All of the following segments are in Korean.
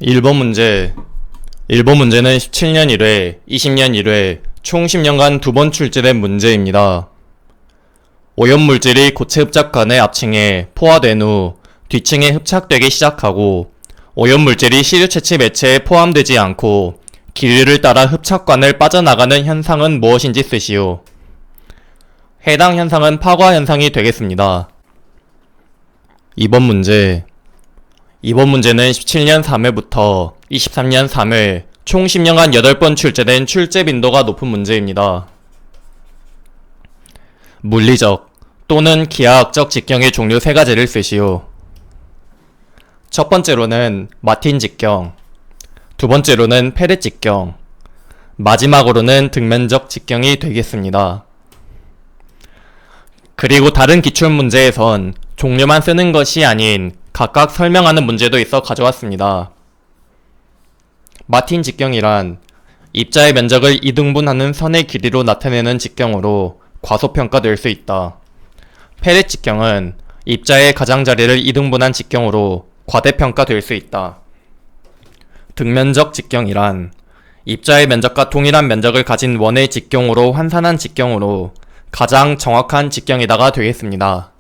1번 문제. 1번 문제는 17년 1회, 20년 1회, 총 10년간 두 번 출제된 문제입니다. 오염물질이 고체 흡착관의 앞층에 포화된 후 뒤층에 흡착되기 시작하고 오염물질이 시료 채취 매체에 포함되지 않고 길이를 따라 흡착관을 빠져나가는 현상은 무엇인지 쓰시오. 해당 현상은 파과 현상이 되겠습니다. 2번 문제. 이번 문제는 17년 3회부터 23년 3회 총 10년간 8번 출제된 출제 빈도가 높은 문제입니다. 물리적 또는 기하학적 직경의 종류 3가지를 쓰시오. 첫 번째로는 마틴 직경, 두 번째로는 페렛 직경, 마지막으로는 등면적 직경이 되겠습니다. 그리고 다른 기출문제에선 종류만 쓰는 것이 아닌 각각 설명하는 문제도 있어 가져왔습니다. 마틴 직경이란 입자의 면적을 2등분하는 선의 길이로 나타내는 직경으로 과소평가될 수 있다. 페렛 직경은 입자의 가장자리를 2등분한 직경으로 과대평가될 수 있다. 등면적 직경이란 입자의 면적과 동일한 면적을 가진 원의 직경으로 환산한 직경으로 가장 정확한 직경이다가 되겠습니다.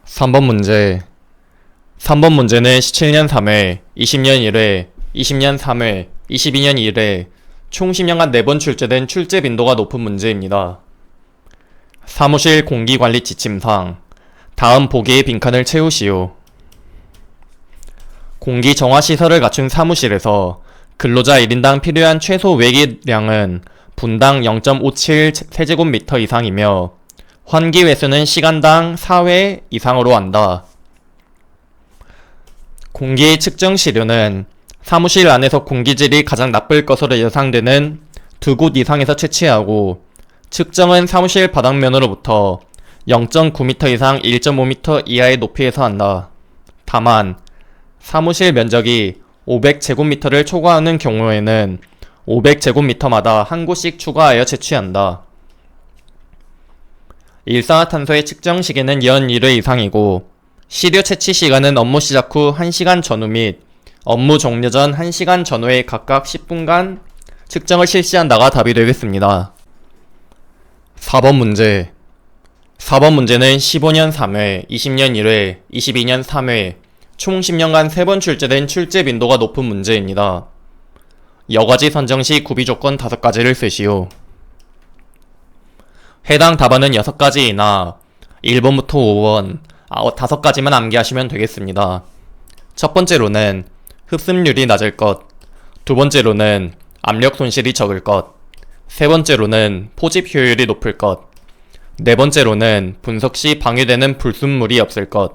3번 문제. 3번 문제는 17년 3회, 20년 1회, 20년 3회, 22년 1회 총 10년간 4번 출제된 출제 빈도가 높은 문제입니다. 사무실 공기관리 지침상 다음 보기의 빈칸을 채우시오. 공기 정화 시설을 갖춘 사무실에서 근로자 1인당 필요한 최소 외기량은 분당 0.57 세제곱미터 이상이며 환기 회수는 시간당 4회 이상으로 한다. 공기의 측정 시료는 사무실 안에서 공기질이 가장 나쁠 것으로 예상되는 2곳 이상에서 채취하고 측정은 사무실 바닥면으로부터 0.9m 이상 1.5m 이하의 높이에서 한다. 다만 사무실 면적이 500제곱미터를 초과하는 경우에는 500제곱미터마다 한 곳씩 추가하여 채취한다. 일산화탄소의 측정 시기는 연 1회 이상이고 시료 채취 시간은 업무 시작 후 1시간 전후 및 업무 종료 전 1시간 전후에 각각 10분간 측정을 실시한다가 답이 되겠습니다. 4번 문제. 4번 문제는 15년 3회, 20년 1회, 22년 3회 총 10년간 3번 출제된 출제 빈도가 높은 문제입니다. 여과지 선정 시 구비 조건 5가지를 쓰시오. 해당 답안은 6가지이나 1번부터 5번 5가지만 암기하시면 되겠습니다. 첫 번째로는 흡습률이 낮을 것, 두 번째로는 압력 손실이 적을 것, 세 번째로는 포집 효율이 높을 것, 네 번째로는 분석 시 방해되는 불순물이 없을 것,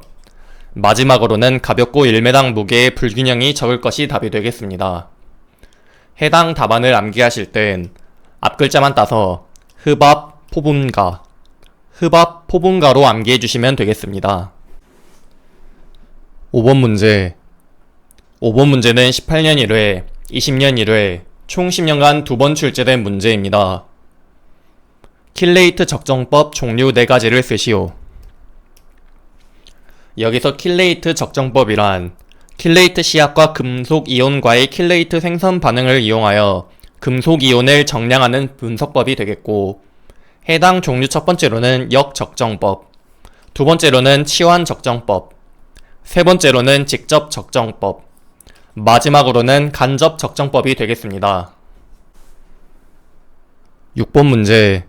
마지막으로는 가볍고 1m당 무게의 불균형이 적을 것이 답이 되겠습니다. 해당 답안을 암기하실 땐 앞글자만 따서 흡압 포분가로 암기해 주시면 되겠습니다. 5번 문제. 5번 문제는 18년 1회, 20년 1회 총 10년간 2번 출제된 문제입니다. 킬레이트 적정법 종류 4가지를 쓰시오. 여기서 킬레이트 적정법이란 킬레이트 시약과 금속 이온과의 킬레이트 생성 반응을 이용하여 금속 이온을 정량하는 분석법이 되겠고, 해당 종류 첫 번째로는 역적정법, 두 번째로는 치환 적정법, 세 번째로는 직접 적정법, 마지막으로는 간접 적정법이 되겠습니다. 6번 문제.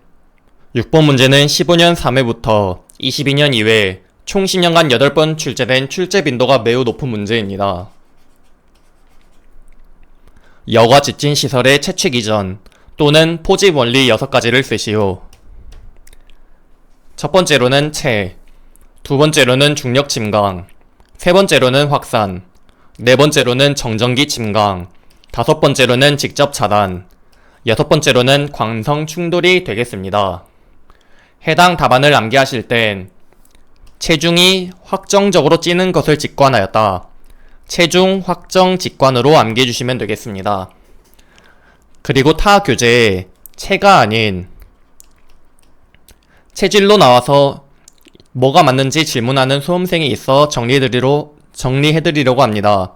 6번 문제는 15년 3회부터 22년 2회 총 10년간 8번 출제된 출제 빈도가 매우 높은 문제입니다. 여과 지진 시설의 채취 기전 또는 포집 원리 6가지를 쓰시오. 첫 번째로는 채, 두 번째로는 중력 침강, 세 번째로는 확산, 네 번째로는 정전기 침강, 다섯 번째로는 직접 차단, 여섯 번째로는 광성 충돌이 되겠습니다. 해당 답안을 암기하실 땐 체중이 확정적으로 찌는 것을 직관하였다. 체중 확정 직관으로 암기해 주시면 되겠습니다. 그리고 타 교재에 체가 아닌 체질로 나와서 뭐가 맞는지 질문하는 수험생이 있어 정리해드리려고 합니다.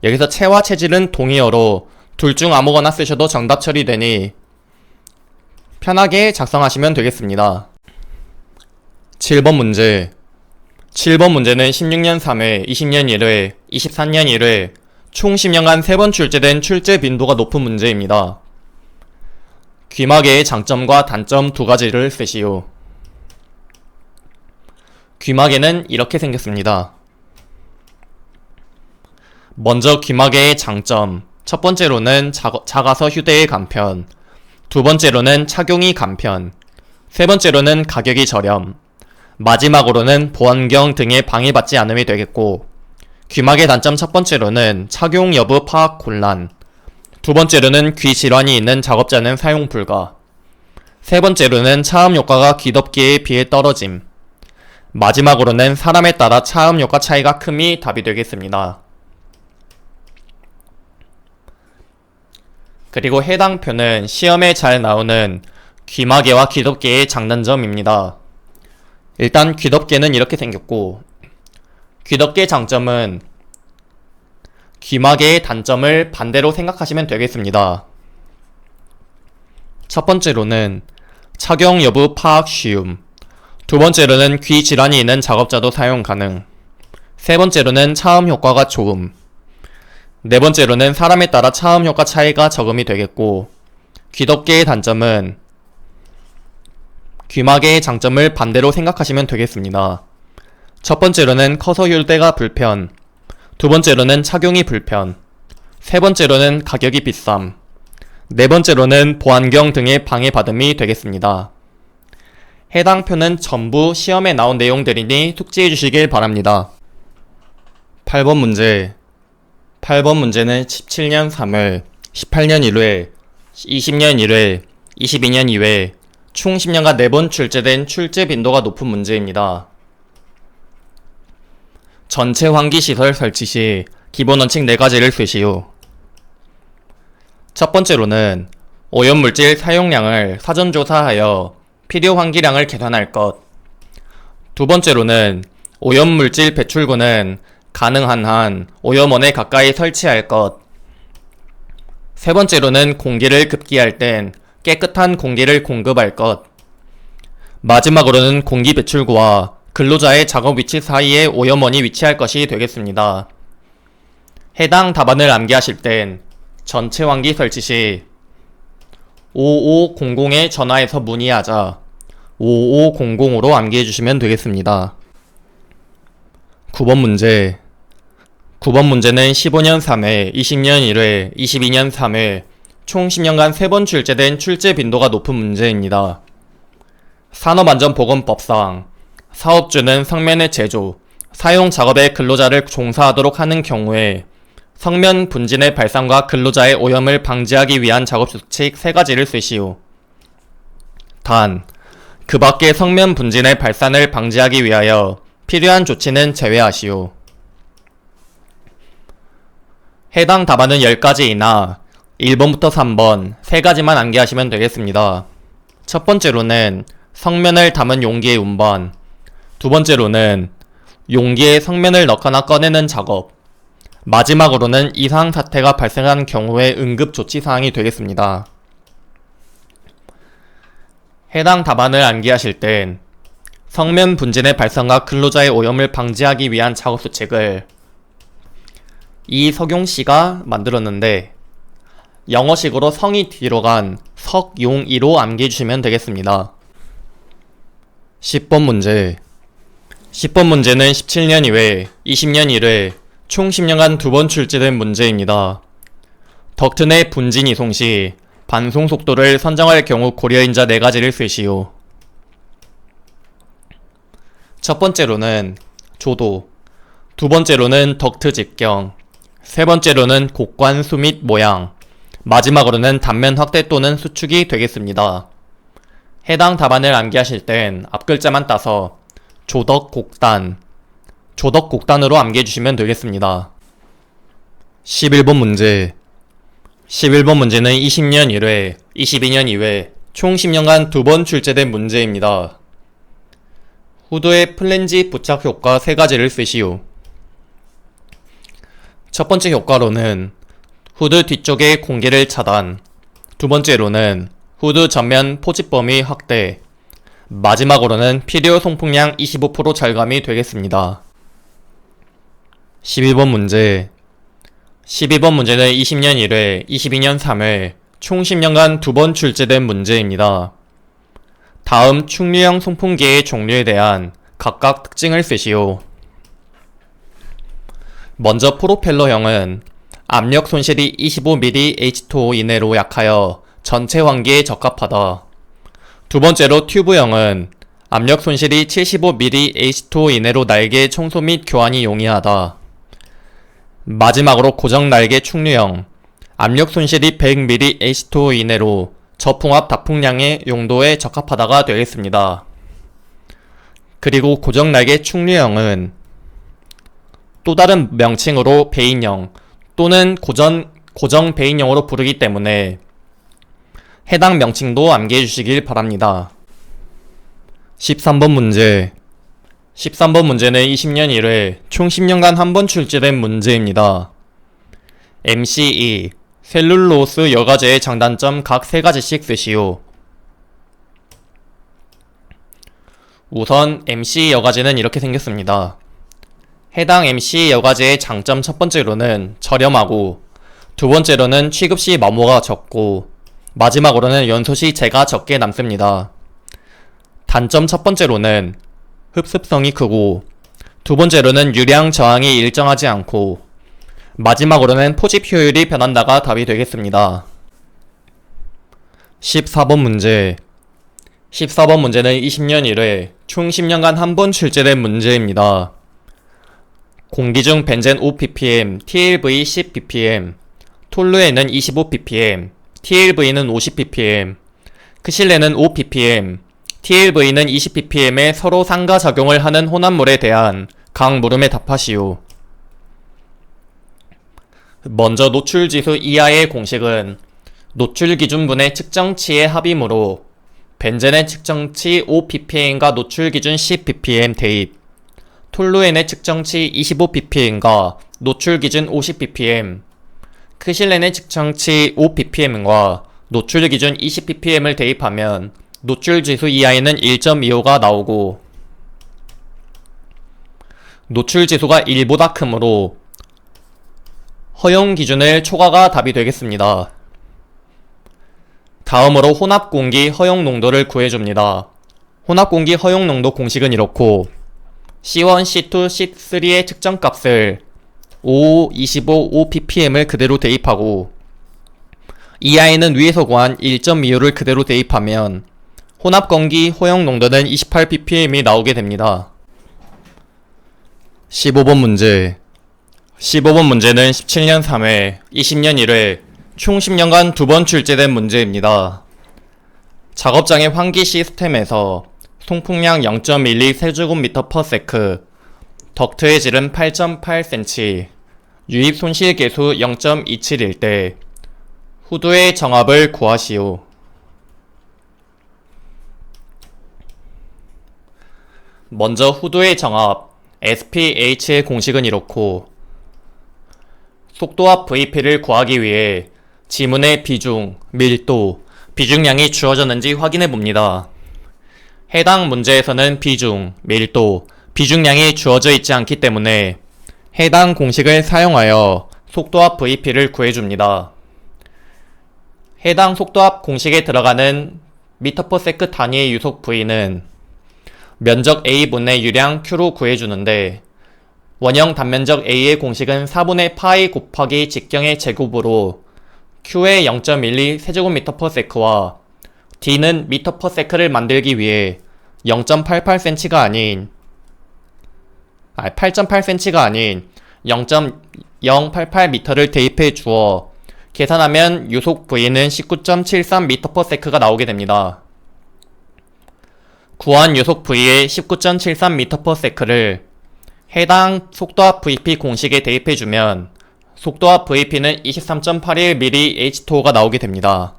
여기서 체와 체질은 동의어로 둘 중 아무거나 쓰셔도 정답 처리되니 편하게 작성하시면 되겠습니다. 7번 문제. 7번 문제는 16년 3회, 20년 1회, 23년 1회, 총 10년간 3번 출제된 출제 빈도가 높은 문제입니다. 귀마개의 장점과 단점 두 가지를 쓰시오. 귀마개는 이렇게 생겼습니다. 먼저 귀마개의 장점. 첫 번째로는 작아서 휴대에 간편. 두 번째로는 착용이 간편. 세 번째로는 가격이 저렴. 마지막으로는 보안경 등에 방해받지 않음이 되겠고, 귀마개 단점 첫 번째로는 착용 여부 파악 곤란. 두 번째로는 귀 질환이 있는 작업자는 사용 불가. 세 번째로는 차음 효과가 귀덮개에 비해 떨어짐. 마지막으로는 사람에 따라 차음 효과 차이가 큼이 답이 되겠습니다. 그리고 해당 표는 시험에 잘 나오는 귀마개와 귀덮개의 장단점입니다. 일단 귀덮개는 이렇게 생겼고, 귀덮개의 장점은 귀마개의 단점을 반대로 생각하시면 되겠습니다. 첫 번째로는 착용 여부 파악 쉬움. 두 번째로는 귀 질환이 있는 작업자도 사용 가능. 세 번째로는 차음 효과가 좋음. 네 번째로는 사람에 따라 차음 효과 차이가 적음이 되겠고, 귀덮개의 단점은 귀마개의 장점을 반대로 생각하시면 되겠습니다. 첫 번째로는 커서 휴대가 불편. 두 번째로는 착용이 불편. 세 번째로는 가격이 비쌈. 네 번째로는 보안경 등의 방해받음이 되겠습니다. 해당 표는 전부 시험에 나온 내용들이니 숙지해 주시길 바랍니다. 8번 문제. 8번 문제는 17년 3회, 18년 1회, 20년 1회, 22년 2회, 총 10년간 4번 출제된 출제 빈도가 높은 문제입니다. 전체 환기시설 설치 시 기본 원칙 4가지를 쓰시오. 첫 번째로는 오염물질 사용량을 사전조사하여 필요 환기량을 계산할 것. 두 번째로는 오염물질 배출구는 가능한 한 오염원에 가까이 설치할 것. 세 번째로는 공기를 급기할 땐 깨끗한 공기를 공급할 것. 마지막으로는 공기 배출구와 근로자의 작업 위치 사이에 오염원이 위치할 것이 되겠습니다. 해당 답안을 암기하실 땐 전체 환기 설치 시 5500에 전화해서 문의하자 5500으로 암기해 주시면 되겠습니다. 9번 문제. 9번 문제는 15년 3회, 20년 1회, 22년 3회, 총 10년간 3번 출제된 출제 빈도가 높은 문제입니다. 산업안전보건법상 사업주는 성면의 제조, 사용 작업에 근로자를 종사하도록 하는 경우에 성면 분진의 발산과 근로자의 오염을 방지하기 위한 작업 수칙 3가지를 쓰시오. 단, 그 밖의 성면 분진의 발산을 방지하기 위하여 필요한 조치는 제외하시오. 해당 답안은 10가지이나 1번부터 3번 3가지만 암기하시면 되겠습니다. 첫 번째로는 성면을 담은 용기의 운반. 두 번째로는 용기에 성면을 넣거나 꺼내는 작업. 마지막으로는 이상 사태가 발생한 경우의 응급 조치 사항이 되겠습니다. 해당 답안을 암기하실 땐 성면 분진의 발생과 근로자의 오염을 방지하기 위한 작업 수칙을 이석용씨가 만들었는데 영어식으로 성이 뒤로 간 석용이로 암기해주시면 되겠습니다. 10번 문제. 10번 문제는 17년 2회, 20년 1회, 총 10년간 2번 출제된 문제입니다. 덕트 내 분진 이송 시 반송 속도를 선정할 경우 고려인자 4가지를 쓰시오. 첫 번째로는 조도, 두 번째로는 덕트 직경, 세 번째로는 곡관 수 및 모양, 마지막으로는 단면 확대 또는 수축이 되겠습니다. 해당 답안을 암기하실 땐 앞글자만 따서 조덕곡단, 조덕곡단으로 암기해주시면 되겠습니다. 11번 문제. 11번 문제는 20년 1회, 22년 2회, 총 10년간 2번 출제된 문제입니다. 후드의 플랜지 부착 효과 3가지를 쓰시오. 첫 번째 효과로는 후드 뒤쪽의 공기를 차단, 두 번째로는 후드 전면 포집 범위 확대, 마지막으로는 필요 송풍량 25% 절감이 되겠습니다. 12번 문제. 12번 문제는 20년 1회, 22년 3회, 총 10년간 2번 출제된 문제입니다. 다음 충류형 송풍기의 종류에 대한 각각 특징을 쓰시오. 먼저 프로펠러형은 압력 손실이 25mm H2O 이내로 약하여 전체 환기에 적합하다. 두 번째로 튜브형은 압력 손실이 75mm H2O 이내로 날개 청소 및 교환이 용이하다. 마지막으로 고정 날개 충류형, 압력 손실이 100mm H2O 이내로 저풍압 다풍량의 용도에 적합하다가 되겠습니다. 그리고 고정 날개 충류형은 또 다른 명칭으로 베인형 또는 고정 베인형으로 부르기 때문에 해당 명칭도 암기해 주시길 바랍니다. 13번 문제. 13번 문제는 20년 1회, 총 10년간 한 번 출제된 문제입니다. MCE, 셀룰로스 여과제의 장단점 각 3가지씩 쓰시오. 우선 MC 여과제는 이렇게 생겼습니다. 해당 MC 여과제의 장점 첫 번째로는 저렴하고, 두 번째로는 취급 시 마모가 적고, 마지막으로는 연소 시 재가 적게 남습니다. 단점 첫 번째로는 흡습성이 크고, 두 번째로는 유량 저항이 일정하지 않고, 마지막으로는 포집 효율이 변한다가 답이 되겠습니다. 14번 문제. 14번 문제는 20년 1회, 총 10년간 한 번 출제된 문제입니다. 공기 중 벤젠 5ppm, TLV 10ppm, 톨루에는 25ppm, TLV는 50ppm, 크실레는 5ppm, TLV는 20ppm에 서로 상가작용을 하는 혼합물에 대한 각 물음에 답하시오. 먼저 노출지수 이하의 공식은 노출기준분의 측정치의 합이므로 벤젠의 측정치 5ppm과 노출기준 10ppm 대입, 톨루엔의 측정치 25ppm과 노출기준 50ppm, 크실렌의 측정치 5ppm과 노출기준 20ppm을 대입하면 노출지수 이하에는 1.25가 나오고, 노출지수가 1보다 크므로 허용기준을 초과가 답이 되겠습니다. 다음으로 혼합공기 허용농도를 구해줍니다. 혼합공기 허용농도 공식은 이렇고, C1, C2, C3의 측정값을 5, 25, 5ppm을 그대로 대입하고, 이하에는 위에서 구한 1.25를 그대로 대입하면 혼합공기 허용농도는 28ppm이 나오게 됩니다. 15번 문제. 15번 문제는 17년 3회, 20년 1회, 총 10년간 2번 출제된 문제입니다. 작업장의 환기 시스템에서 송풍량 0.12 세제곱미터/s, 덕트의 질은 8.8cm, 유입 손실 계수 0.27일 때 후드의 정압을 구하시오. 먼저 후드의 정압 SPH의 공식은 이렇고, 속도압 VP를 구하기 위해 지문의 비중, 밀도, 비중량이 주어졌는지 확인해 봅니다. 해당 문제에서는 비중, 밀도, 비중량이 주어져 있지 않기 때문에 해당 공식을 사용하여 속도압 VP를 구해줍니다. 해당 속도압 공식에 들어가는 미터/s 단위의 유속 V는 면적 A분의 유량 Q로 구해주는데, 원형 단면적 A의 공식은 4분의 파이 곱하기 직경의 제곱으로 Q의 0.12 세제곱미터/s와 D는 미터/s를 만들기 위해 0.88cm가 아닌 8.8cm가 아닌 0.088m를 대입해 주어 계산하면 유속 V는 19.73m/s가 나오게 됩니다. 구한 유속 V의 19.73m/s를 해당 속도압 VP 공식에 대입해주면 속도압 VP는 23.81mm H2O가 나오게 됩니다.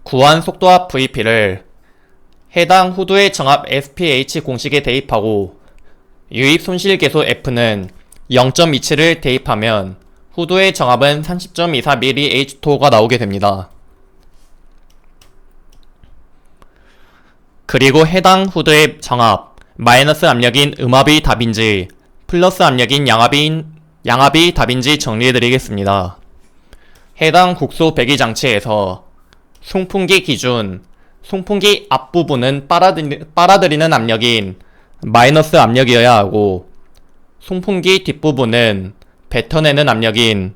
구한 속도압 VP를 해당 후드의 정압 SPH 공식에 대입하고 유입 손실계수 F는 0.27을 대입하면 후드의 정압은 30.24mH2O가 나오게 됩니다. 그리고 해당 후드의 정압, 마이너스 압력인 음압이 답인지 플러스 압력인 양압이 답인지 정리해드리겠습니다. 해당 국소 배기 장치에서 송풍기 기준 송풍기 앞부분은 빨아들이는 압력인 마이너스 압력이어야 하고 송풍기 뒷부분은 뱉어내는 압력인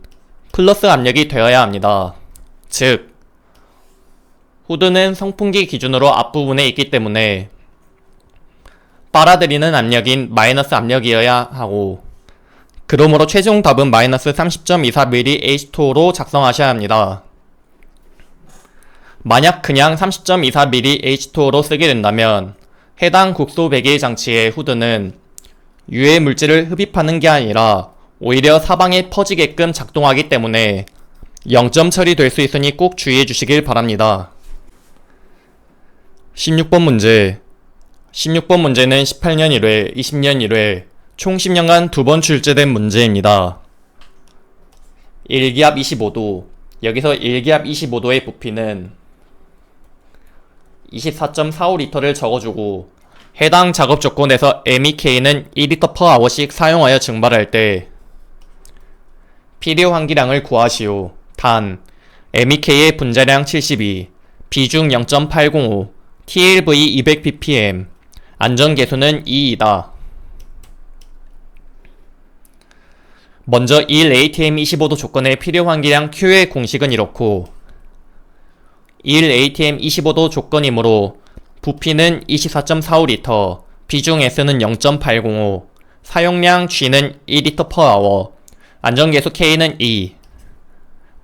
플러스 압력이 되어야 합니다. 즉, 후드는 송풍기 기준으로 앞부분에 있기 때문에 빨아들이는 압력인 마이너스 압력이어야 하고, 그러므로 최종 답은 마이너스 30.24mH2O로 작성하셔야 합니다. 만약 그냥 30.24mH2O로 쓰게 된다면 해당 국소 배기 장치의 후드는 유해 물질을 흡입하는 게 아니라 오히려 사방에 퍼지게끔 작동하기 때문에 0점 처리될 수 있으니 꼭 주의해 주시길 바랍니다. 16번 문제. 16번 문제는 18년 1회, 20년 1회, 총 10년간 2번 출제된 문제입니다. 1기압 25도. 여기서 1기압 25도의 부피는 24.45L를 적어주고 해당 작업 조건에서 MEK는 2L/H씩 사용하여 증발할 때 필요 환기량을 구하시오. 단, MEK의 분자량 72, 비중 0.805, TLV 200ppm, 안전계수는 2이다. 먼저 1atm 25도 조건의 필요 환기량 Q의 공식은 이렇고 1atm 25도 조건이므로 부피는 24.45L, 비중 S는 0.805, 사용량 G는 2L/h, 안전계수 K는 2,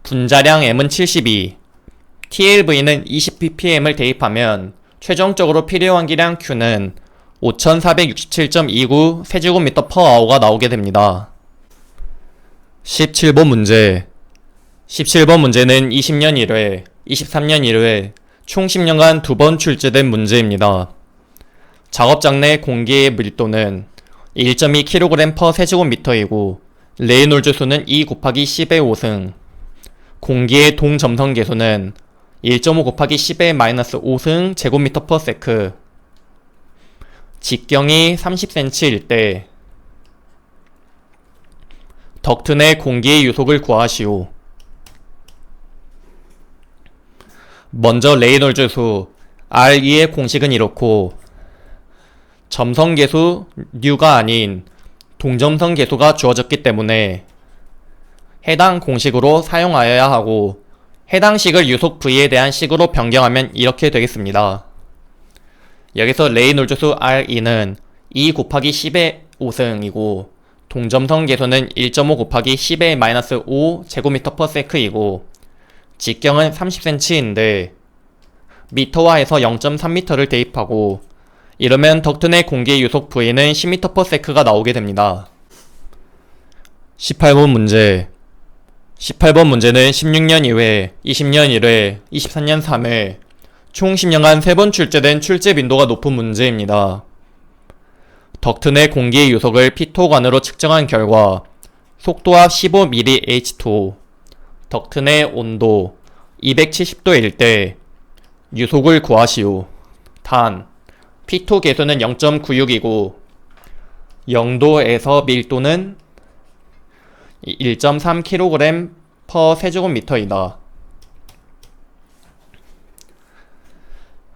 분자량 M은 72, TLV는 20ppm을 대입하면 최종적으로 필요 환기량 Q는 5467.29 세제곱미터/h가 나오게 됩니다. 17번 문제. 17번 문제는 20년 1회, 23년 1회, 총 10년간 2번 출제된 문제입니다. 작업장 내 공기의 밀도는 1.2kg/세 세제곱미터이고 레이놀즈 수는 2 곱하기 10의 5승, 공기의 동점성 계수는 1.5 곱하기 10의 -5승 제곱미터/세크, 직경이 30cm일 때 덕트 내 공기의 유속을 구하시오. 먼저 레이놀즈 수 R2의 공식은 이렇고 점성 계수 U가 아닌 동점성 계수가 주어졌기 때문에 해당 공식으로 사용하여야 하고 해당 식을 유속 V에 대한 식으로 변경하면 이렇게 되겠습니다. 여기서 레이놀즈 수 R2는 2 곱하기 10의 5승이고 동점성 계수는 1.5 곱하기 10의 -5 제곱미터/세크이고 직경은 30cm인데 미터화해서 0.3m를 대입하고 이러면 덕트 내 공기의 유속 V는 10m/s가 나오게 됩니다. 18번 문제. 18번 문제는 16년 2회, 20년 1회, 24년 3회, 총 10년간 3번 출제된 출제 빈도가 높은 문제입니다. 덕트 내 공기의 유속을 피토관으로 측정한 결과 속도압 15mH2O, 덕트 내 온도 270도일 때 유속을 구하시오. 단, 피토 계수는 0.96이고 0도에서 밀도는 1.3kg/세제곱미터이다.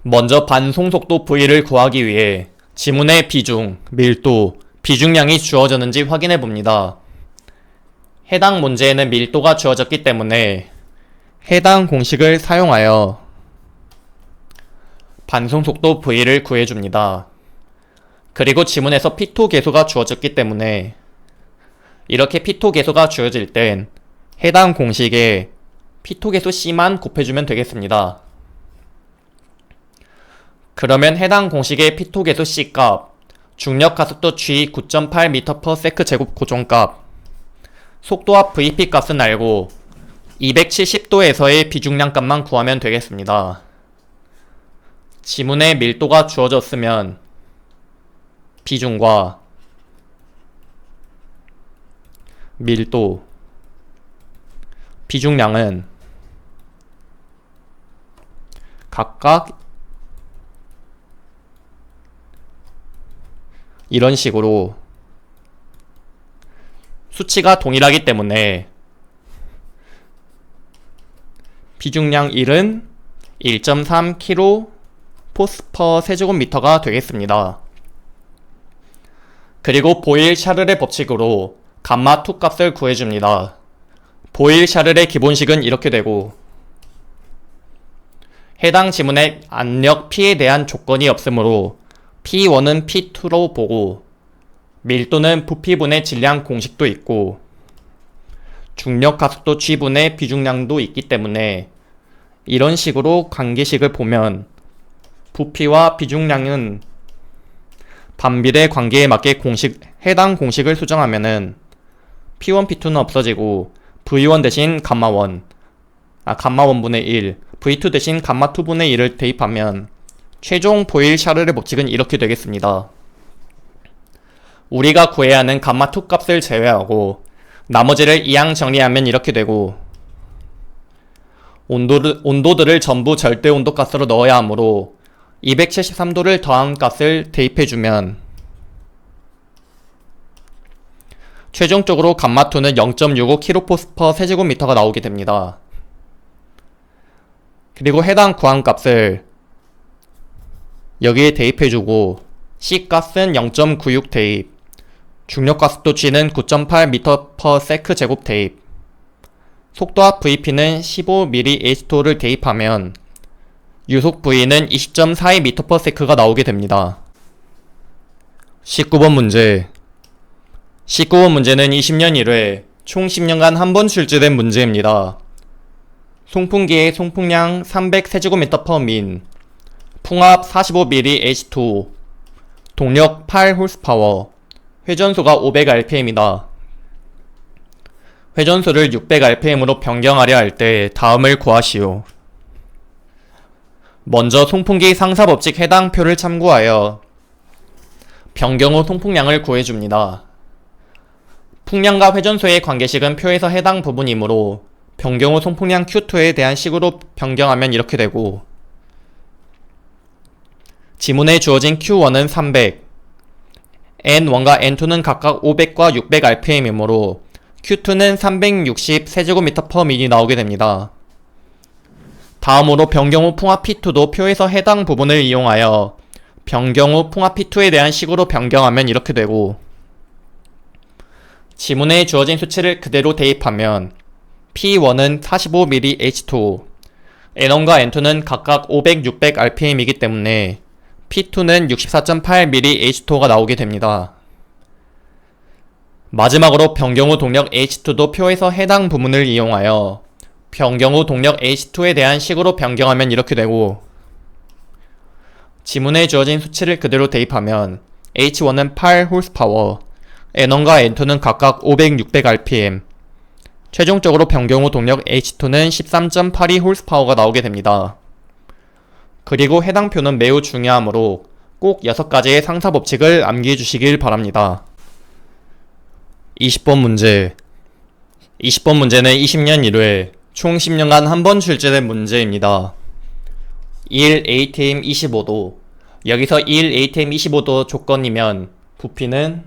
먼저 반송속도 V를 구하기 위해 지문의 비중, 밀도, 비중량이 주어졌는지 확인해 봅니다. 해당 문제에는 밀도가 주어졌기 때문에 해당 공식을 사용하여 반송속도 V를 구해줍니다. 그리고 지문에서 피토 계수가 주어졌기 때문에 이렇게 피토 계수가 주어질 땐 해당 공식에 피토 계수 C만 곱해주면 되겠습니다. 그러면 해당 공식의 피토 계수 C 값, 중력 가속도 G 9.8m/s 제곱 고정값, 속도압 VP 값은 알고 270도에서의 비중량 값만 구하면 되겠습니다. 지문에 밀도가 주어졌으면 비중과 밀도, 비중량은 각각 이런 식으로 수치가 동일하기 때문에 비중량 1은 1.3kg 포스/per 세제곱미터가 되겠습니다. 그리고 보일-샤를의 법칙으로 감마2 값을 구해줍니다. 보일-샤를의 기본식은 이렇게 되고, 해당 지문에 압력 P에 대한 조건이 없으므로 P1은 P2로 보고, 밀도는 부피분의 질량 공식도 있고, 중력 가속도 G분의 비중량도 있기 때문에 이런 식으로 관계식을 보면 부피와 비중량은 반비례 관계에 맞게 해당 공식을 수정하면은 P1, P2는 없어지고 V1 대신 감마1분의 1, V2 대신 감마2분의 1을 대입하면 최종 보일-샤를의 법칙은 이렇게 되겠습니다. 우리가 구해야 하는 감마2 값을 제외하고 나머지를 이항 정리하면 이렇게 되고, 온도들을 전부 절대 온도 값으로 넣어야 하므로 273도를 더한 값을 대입해주면 최종적으로 감마2는 0.65kPa 세제곱미터가 나오게 됩니다. 그리고 해당 구한 값을 여기에 대입해주고 C값은 0.96 대입, 중력가속도 G는 9.8m/s 제곱 대입, 속도압 VP는 15mH/를 대입하면 유속 V는 20.42m/s가 나오게 됩니다. 19번 문제. 19번 문제는 20년 1회 총 10년간 한 번 출제된 문제입니다. 송풍기의 송풍량 300세제곱미터/민, 풍압 45mH/, 동력 8홀스파워, 회전소가 500rpm이다. 회전소를 600rpm으로 변경하려 할 때 다음을 구하시오. 먼저 송풍기 상사법칙 해당 표를 참고하여 변경 후 송풍량을 구해줍니다. 풍량과 회전소의 관계식은 표에서 해당 부분이므로 변경 후 송풍량 Q2에 대한 식으로 변경하면 이렇게 되고, 지문에 주어진 Q1은 300, N1과 N2는 각각 500과 600rpm이므로 Q2는 360 세제곱미터/민이 나오게 됩니다. 다음으로 변경 후 풍압 P2도 표에서 해당 부분을 이용하여 변경 후 풍압 P2에 대한 식으로 변경하면 이렇게 되고, 지문에 주어진 수치를 그대로 대입하면 P1은 45mH/, N1과 N2는 각각 500, 600rpm이기 때문에 P2는 64.8mH/가 나오게 됩니다. 마지막으로 변경 후 동력 H2도 표에서 해당 부분을 이용하여 변경 후 동력 H2에 대한 식으로 변경하면 이렇게 되고, 지문에 주어진 수치를 그대로 대입하면 H1은 8홀스파워, N1과 N2는 각각 500, 600rpm, 최종적으로 변경 후 동력 H2는 13.82홀스파워가 나오게 됩니다. 그리고 해당 표는 매우 중요하므로 꼭 6가지의 상사법칙을 암기해 주시길 바랍니다. 20번 문제. 20번 문제는 20년 1회 총 10년간 한 번 출제된 문제입니다. 1 ATM 25도. 여기서 1 ATM 25도 조건이면 부피는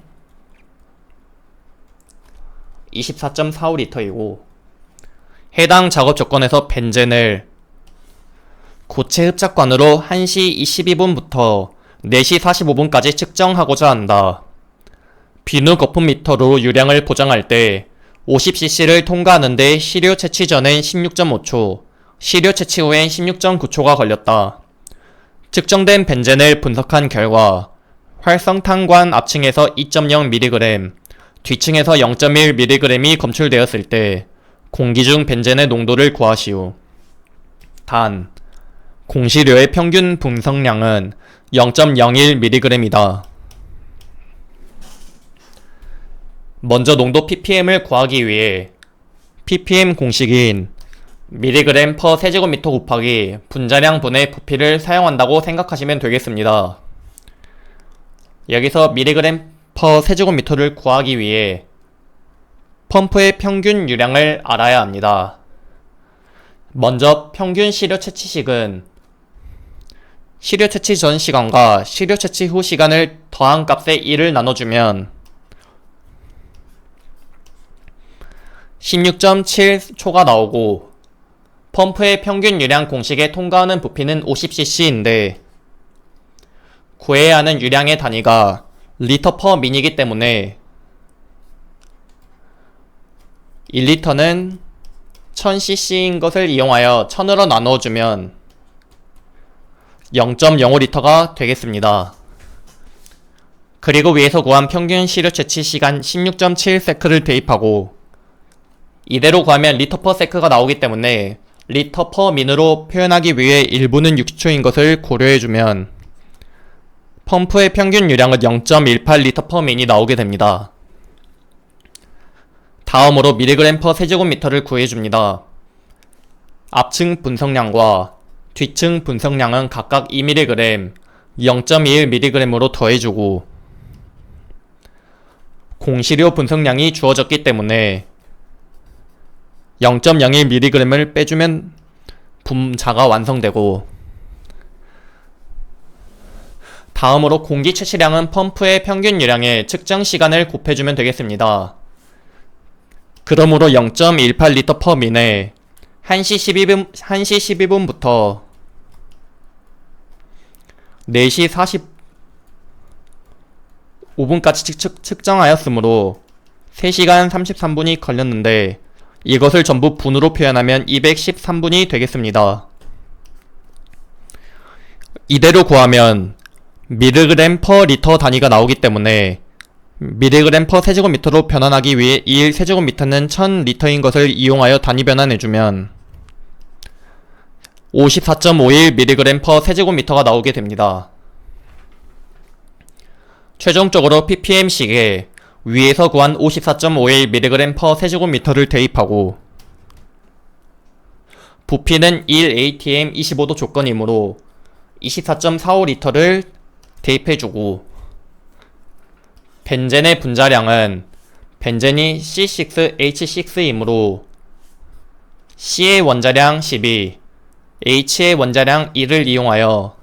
24.45L이고, 해당 작업 조건에서 벤젠을 고체 흡착관으로 1시 22분부터 4시 45분까지 측정하고자 한다. 비누 거품 미터로 유량을 보정할 때 50cc를 통과하는데 시료 채취 전엔 16.5초, 시료 채취 후엔 16.9초가 걸렸다. 측정된 벤젠을 분석한 결과 활성탄관 앞층에서 2.0mg, 뒤층에서 0.1mg이 검출되었을 때 공기 중 벤젠의 농도를 구하시오. 단, 공시료의 평균 분석량은 0.01mg이다. 먼저 농도 ppm을 구하기 위해 ppm 공식인 mg/s 세제곱미터 곱하기 분자량 분의 부피를 사용한다고 생각하시면 되겠습니다. 여기서 mg/s 세제곱미터를 구하기 위해 펌프의 평균 유량을 알아야 합니다. 먼저 평균 시료 채취식은 시료 채취 전 시간과 시료 채취 후 시간을 더한 값의 1을 나눠주면 16.7초가 나오고, 펌프의 평균 유량 공식에 통과하는 부피는 50cc인데 구해야 하는 유량의 단위가 리터 퍼 민이기 때문에 1리터는 1000cc인 것을 이용하여 1000으로 나누어주면 0.05리터가 되겠습니다. 그리고 위에서 구한 평균 시료 채취 시간 16.7세크를 대입하고 이대로 구하면 리터 퍼 세크가 나오기 때문에 리터 퍼 민으로 표현하기 위해 일부는 60초인 것을 고려해주면 펌프의 평균 유량은 0.18리터 퍼 민이 나오게 됩니다. 다음으로 미리그램 퍼 세제곱미터를 구해줍니다. 앞층 분석량과 뒤층 분석량은 각각 2mg, 0.21mg으로 더해주고 공시료 분석량이 주어졌기 때문에 0.01mg을 빼주면 분자가 완성되고, 다음으로 공기 채취량은 펌프의 평균 유량의 측정 시간을 곱해주면 되겠습니다. 그러므로 0.18리터 퍼 민에 1시 12분부터 4시 45분까지 측정하였으므로 3시간 33분이 걸렸는데 이것을 전부 분으로 표현하면 213분이 되겠습니다. 이대로 구하면 미리그램 퍼 리터 단위가 나오기 때문에 미리그램 퍼 세제곱미터로 변환하기 위해 1 세제곱미터는 1000리터인 것을 이용하여 단위 변환해주면 54.51mg 퍼 세제곱미터가 나오게 됩니다. 최종적으로 ppm식에 위에서 구한 54.51mg 퍼 세제곱미터를 대입하고 부피는 1atm 25도 조건이므로 24.45리터를 대입해주고 벤젠의 분자량은 벤젠이 C6H6이므로 C의 원자량 12, H의 원자량 1을 이용하여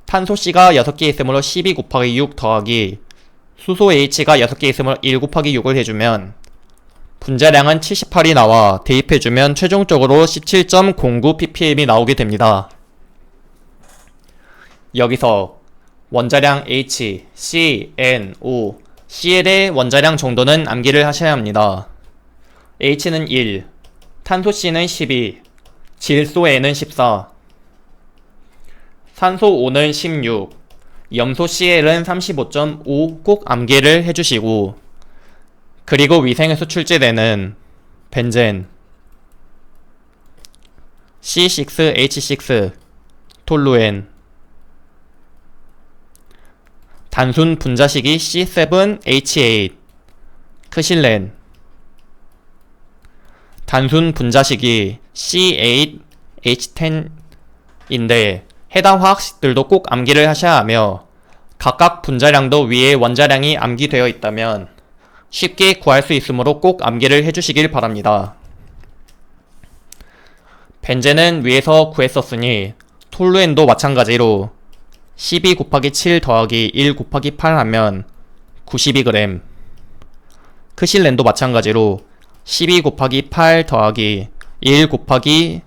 탄소 C가 6개 있으므로 12 곱하기 6 더하기 수소 H가 6개 있으므로 1 곱하기 6을 해주면 분자량은 78이 나와 대입해주면 최종적으로 17.09ppm이 나오게 됩니다. 여기서 원자량 H, C, N, O, CL의 원자량 정도는 암기를 하셔야 합니다. H는 1, 탄소 C는 12, 질소 N은 14, 산소 O는 16, 염소 CL은 35.5 꼭 암기를 해주시고, 그리고 위생에서 출제되는 벤젠 C6H6, 톨루엔, 단순 분자식이 C7H8, 크실렌, 단순 분자식이 C8H10인데 해당 화학식들도 꼭 암기를 하셔야 하며 각각 분자량도 위에 원자량이 암기되어 있다면 쉽게 구할 수 있으므로 꼭 암기를 해주시길 바랍니다. 벤젠은 위에서 구했었으니 톨루엔도 마찬가지로 12 곱하기 7 더하기 1 곱하기 8 하면 92g, 크실렌도 마찬가지로 12 곱하기 8 더하기 1 곱하기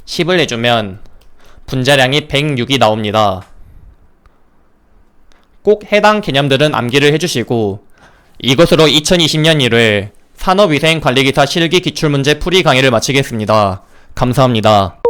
10을 해주면 분자량이 106이 나옵니다. 꼭 해당 개념들은 암기를 해주시고, 이것으로 2020년 1회 산업위생관리기사 실기 기출문제 풀이 강의를 마치겠습니다. 감사합니다.